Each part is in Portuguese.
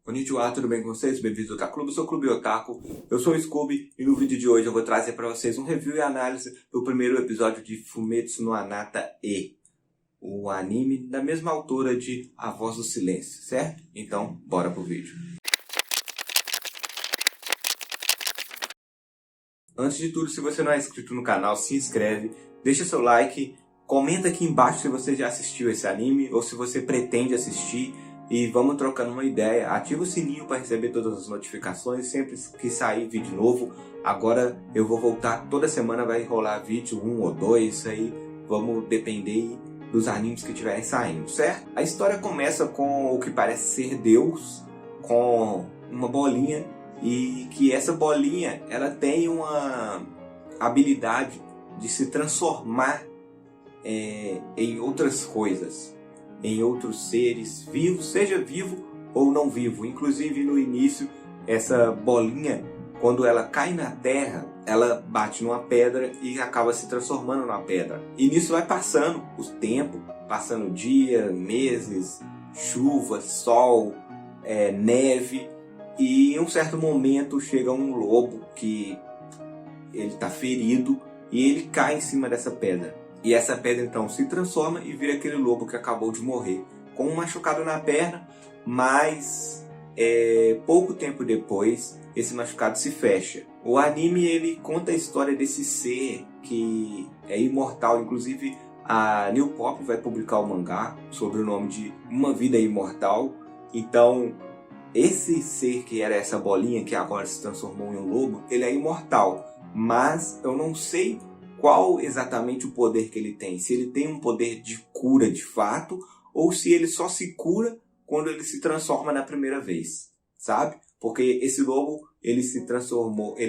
Konnichiwa, tudo bem com vocês? Bem-vindos ao Otaku Clube, eu sou o Clube Otaku, eu sou o Scooby e no vídeo de hoje eu vou trazer para vocês um review e análise do primeiro episódio de Fumetsu no Anata E, o anime da mesma autora de A Voz do Silêncio, certo? Então, bora pro vídeo. Antes de tudo, se você não é inscrito no canal, se inscreve, deixa seu like, comenta aqui embaixo se você já assistiu esse anime ou se você pretende assistir. E vamos trocando uma ideia. Ativa o sininho para receber todas as notificações sempre que sair vídeo novo. Agora eu vou voltar, toda semana vai rolar vídeo 1 ou 2, aí vamos depender dos animes que estiverem saindo, certo? A história começa com o que parece ser Deus, com uma bolinha, e que essa bolinha ela tem uma habilidade de se transformar em outras coisas, em outros seres vivos, seja vivo ou não vivo. Inclusive no início, essa bolinha, quando ela cai na terra, ela bate numa pedra e acaba se transformando numa pedra. E nisso vai passando o tempo, passando dias, meses, chuva, sol, neve, e em um certo momento chega um lobo que ele está ferido e ele cai em cima dessa pedra. E essa pedra então se transforma e vira aquele lobo que acabou de morrer, com um machucado na perna, mas pouco tempo depois esse machucado se fecha. O anime ele conta a história desse ser que é imortal. Inclusive a New Pop vai publicar o mangá sobre o nome de Uma Vida Imortal. Então esse ser que era essa bolinha que agora se transformou em um lobo, ele é imortal, mas eu não sei qual exatamente o poder que ele tem. Se ele tem um poder de cura de fato, ou se ele só se cura quando ele se transforma na primeira vez, sabe? Porque esse lobo, ele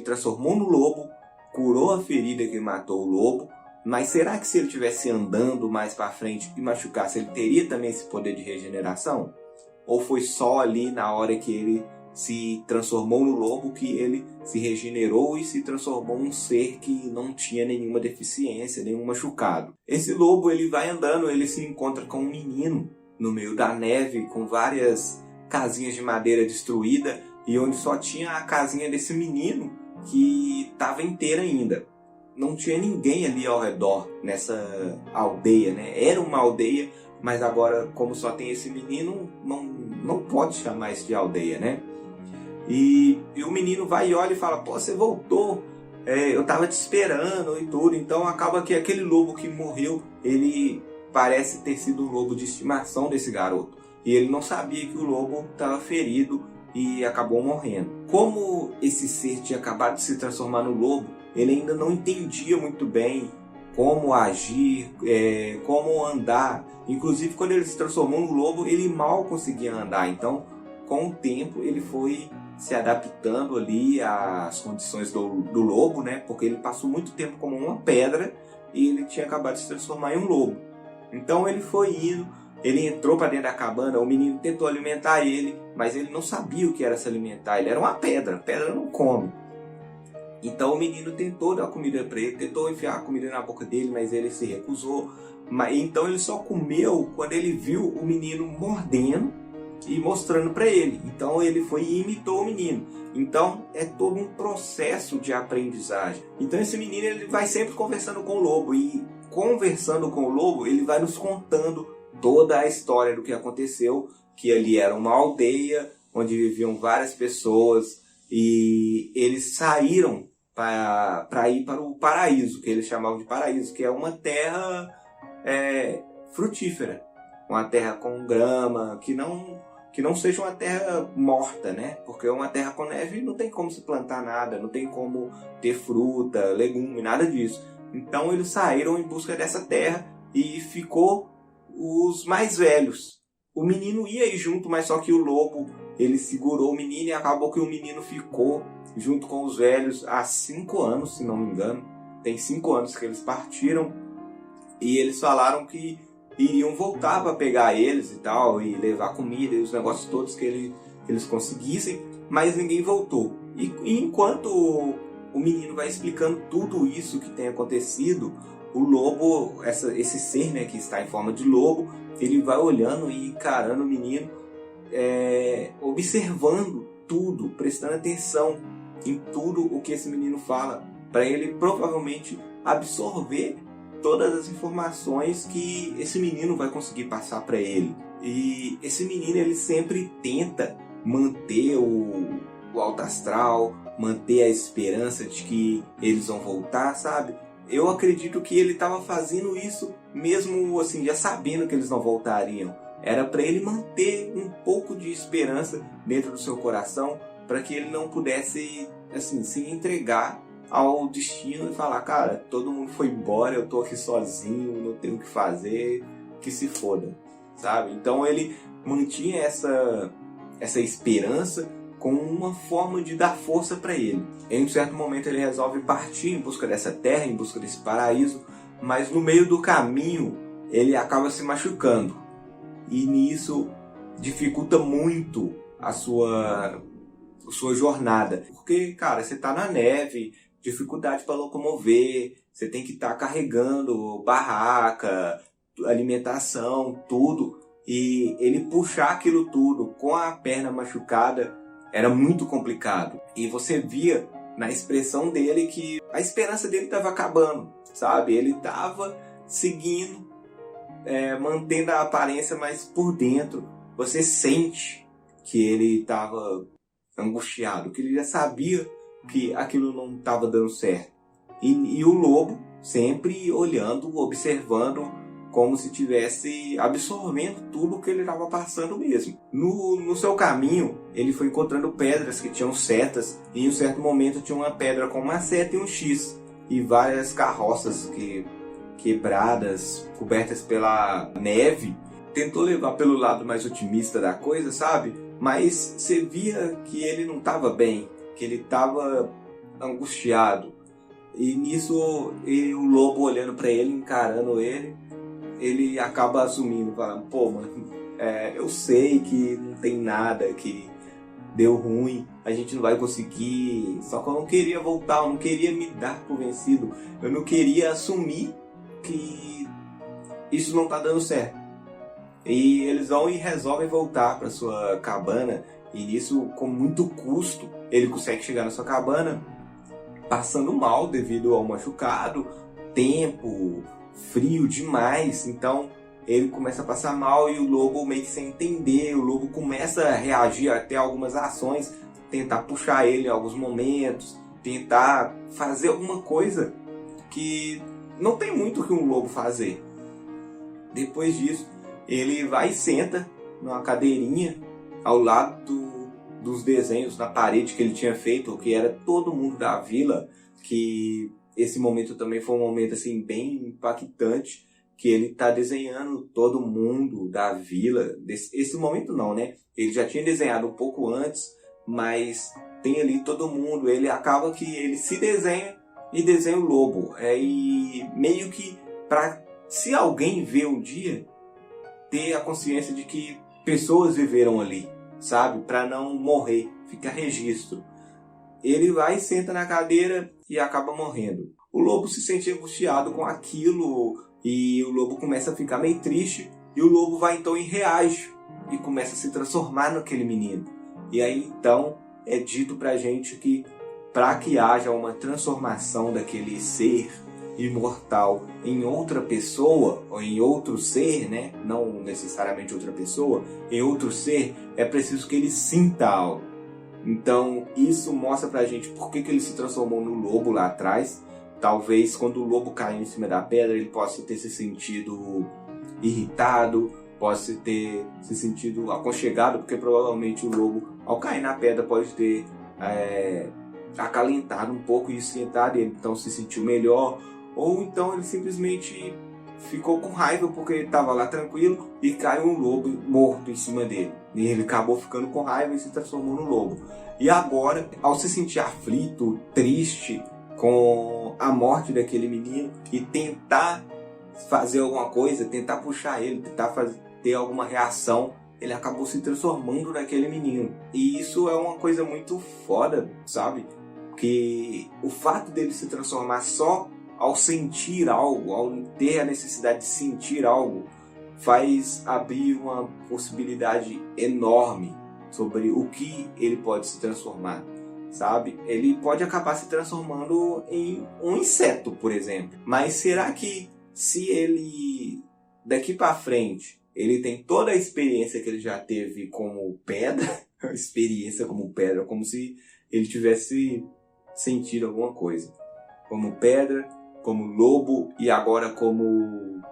transformou no lobo, curou a ferida que matou o lobo, mas será que se ele estivesse andando mais para frente e machucasse, ele teria também esse poder de regeneração? Ou foi só ali na hora que ele se transformou no lobo que ele se regenerou e se transformou num ser que não tinha nenhuma deficiência, nenhum machucado? Esse lobo ele vai andando, ele se encontra com um menino no meio da neve, com várias casinhas de madeira destruída, e onde só tinha a casinha desse menino que estava inteira ainda. Não tinha ninguém ali ao redor nessa aldeia, né? Era uma aldeia, mas agora, como só tem esse menino, não pode chamar isso de aldeia, né? E o menino vai e olha e fala: pô, você voltou, eu tava te esperando e tudo. Então acaba que aquele lobo que morreu, ele parece ter sido o lobo de estimação desse garoto. E ele não sabia que o lobo estava ferido e acabou morrendo. Como esse ser tinha acabado de se transformar no lobo, ele ainda não entendia muito bem como agir, como andar. Inclusive quando ele se transformou no lobo, ele mal conseguia andar. Então com o tempo ele foi se adaptando ali às condições do lobo, né? Porque ele passou muito tempo como uma pedra e ele tinha acabado de se transformar em um lobo. Então ele foi indo, ele entrou para dentro da cabana, o menino tentou alimentar ele, mas ele não sabia o que era se alimentar. Ele era uma pedra, pedra não come. Então o menino tentou dar comida para ele, tentou enfiar a comida na boca dele, mas ele se recusou. Então ele só comeu quando ele viu o menino mordendo e mostrando para ele. Então ele foi e imitou o menino. Então é todo um processo de aprendizagem. Então esse menino ele vai sempre conversando com o lobo, e conversando com o lobo ele vai nos contando toda a história do que aconteceu, que ali era uma aldeia onde viviam várias pessoas e eles saíram para ir para o paraíso, que eles chamavam de paraíso, que é uma terra frutífera, uma terra com grama, que não seja uma terra morta, né? Porque uma terra com neve não tem como se plantar nada, não tem como ter fruta, legume, nada disso. Então eles saíram em busca dessa terra e ficou os mais velhos. O menino ia ir junto, mas só que o lobo ele segurou o menino e acabou que o menino ficou junto com os velhos há 5 anos, se não me engano. Tem 5 anos que eles partiram e eles falaram que iriam voltar para pegar eles e tal, e levar comida e os negócios todos que eles conseguissem, mas ninguém voltou. E enquanto o menino vai explicando tudo isso que tem acontecido, o lobo, esse ser, né, que está em forma de lobo, ele vai olhando e encarando o menino observando tudo, prestando atenção em tudo o que esse menino fala, para ele provavelmente absorver todas as informações que esse menino vai conseguir passar para ele. E esse menino, ele sempre tenta manter o alto astral, manter a esperança de que eles vão voltar, sabe? Eu acredito que ele estava fazendo isso mesmo assim, já sabendo que eles não voltariam. Era para ele manter um pouco de esperança dentro do seu coração, para que ele não pudesse assim, se entregar ao destino e falar: cara, todo mundo foi embora, eu tô aqui sozinho, não tenho o que fazer, que se foda, sabe? Então ele mantinha essa esperança como uma forma de dar força para ele. Em um certo momento ele resolve partir em busca dessa terra, em busca desse paraíso, mas no meio do caminho ele acaba se machucando. E nisso dificulta muito a sua jornada. Porque, cara, você tá na neve, dificuldade para locomover, você tem que estar carregando barraca, alimentação, tudo. E ele puxar aquilo tudo com a perna machucada era muito complicado. E você via na expressão dele que a esperança dele estava acabando, sabe? Ele estava seguindo, mantendo a aparência, mas por dentro você sente que ele estava angustiado, que ele já sabia que aquilo não estava dando certo. E o lobo sempre olhando, observando, como se estivesse absorvendo tudo o que ele estava passando mesmo. No seu caminho, ele foi encontrando pedras que tinham setas, e em um certo momento tinha uma pedra com uma seta e um X, e várias carroças quebradas, cobertas pela neve. Tentou levar pelo lado mais otimista da coisa, sabe? Mas você via que ele não estava bem, que ele estava angustiado. E nisso, o lobo olhando para ele, encarando ele acaba assumindo, falando: pô, mano, eu sei que não tem nada, que deu ruim, a gente não vai conseguir, só que eu não queria voltar, eu não queria me dar por vencido, eu não queria assumir que isso não tá dando certo. E eles vão e resolvem voltar para sua cabana, e nisso, com muito custo, ele consegue chegar na sua cabana, passando mal devido ao machucado, tempo, frio demais. Então ele começa a passar mal e o lobo meio que sem entender, o lobo começa a reagir até algumas ações, tentar puxar ele em alguns momentos, tentar fazer alguma coisa que não tem muito o que um lobo fazer. Depois disso, ele vai e senta numa cadeirinha ao lado dos desenhos na parede que ele tinha feito, que era todo mundo da vila, que esse momento também foi um momento assim bem impactante, que ele tá desenhando todo mundo da vila. Esse momento não, né? Ele já tinha desenhado um pouco antes, mas tem ali todo mundo. Ele acaba que ele se desenha e desenha o lobo. E meio que para, se alguém vê um dia, ter a consciência de que pessoas viveram ali, sabe? Para não morrer, fica registro. Ele vai e senta na cadeira e acaba morrendo. O lobo se sente angustiado com aquilo e o lobo começa a ficar meio triste, e o lobo vai então e reage e começa a se transformar naquele menino. E aí então é dito pra gente que para que haja uma transformação daquele ser imortal em outra pessoa, ou em outro ser, né? Não necessariamente outra pessoa, em outro ser, é preciso que ele sinta algo. Então isso mostra pra gente por que ele se transformou no lobo lá atrás. Talvez quando o lobo caiu em cima da pedra, ele possa ter se sentido irritado, possa ter se sentido aconchegado, porque provavelmente o lobo, ao cair na pedra, pode ter acalentado um pouco e esquentado, ele então se sentiu melhor. Ou então ele simplesmente ficou com raiva porque ele estava lá tranquilo e caiu um lobo morto em cima dele. E ele acabou ficando com raiva e se transformou no lobo. E agora, ao se sentir aflito, triste com a morte daquele menino e tentar fazer alguma coisa, tentar puxar ele, tentar ter alguma reação, ele acabou se transformando naquele menino. E isso é uma coisa muito foda, sabe? Que o fato dele se transformar só ao sentir algo, ao ter a necessidade de sentir algo, faz abrir uma possibilidade enorme sobre o que ele pode se transformar, sabe? Ele pode acabar se transformando em um inseto, por exemplo. Mas será que se ele, daqui para frente, ele tem toda a experiência que ele já teve como pedra, experiência como pedra, como se ele tivesse sentido alguma coisa, como pedra, como lobo e agora como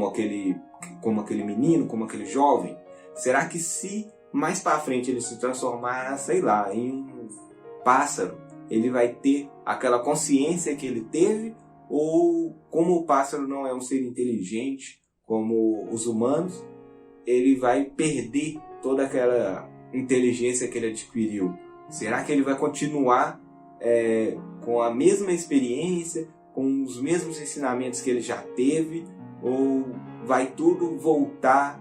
aquele menino, como aquele jovem? Será que se mais para frente ele se transformar, sei lá, em um pássaro, ele vai ter aquela consciência que ele teve? Ou como o pássaro não é um ser inteligente como os humanos, ele vai perder toda aquela inteligência que ele adquiriu? Será que ele vai continuar com a mesma experiência, com os mesmos ensinamentos que ele já teve? Ou vai tudo voltar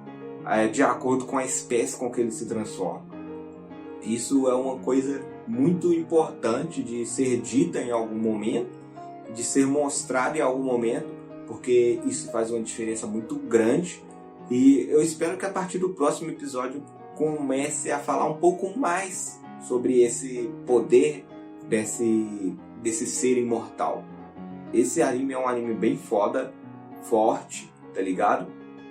de acordo com a espécie com que ele se transforma? Isso é uma coisa muito importante de ser dita em algum momento, de ser mostrada em algum momento, porque isso faz uma diferença muito grande. E eu espero que a partir do próximo episódio comece a falar um pouco mais sobre esse poder desse ser imortal. Esse anime é um anime bem foda, forte, tá ligado?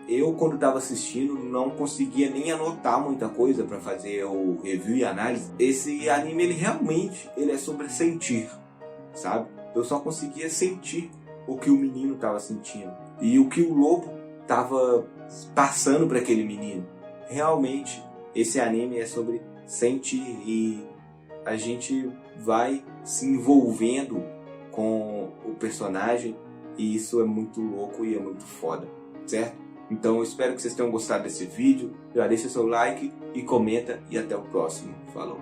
Eu, quando tava assistindo, não conseguia nem anotar muita coisa para fazer o review e análise. Esse anime, ele é sobre sentir, sabe? Eu só conseguia sentir o que o menino tava sentindo e o que o lobo tava passando para aquele menino. Realmente, esse anime é sobre sentir e a gente vai se envolvendo com o personagem e isso é muito louco e é muito foda, certo? Então eu espero que vocês tenham gostado desse vídeo. Já deixa seu like e comenta e até o próximo. Falou!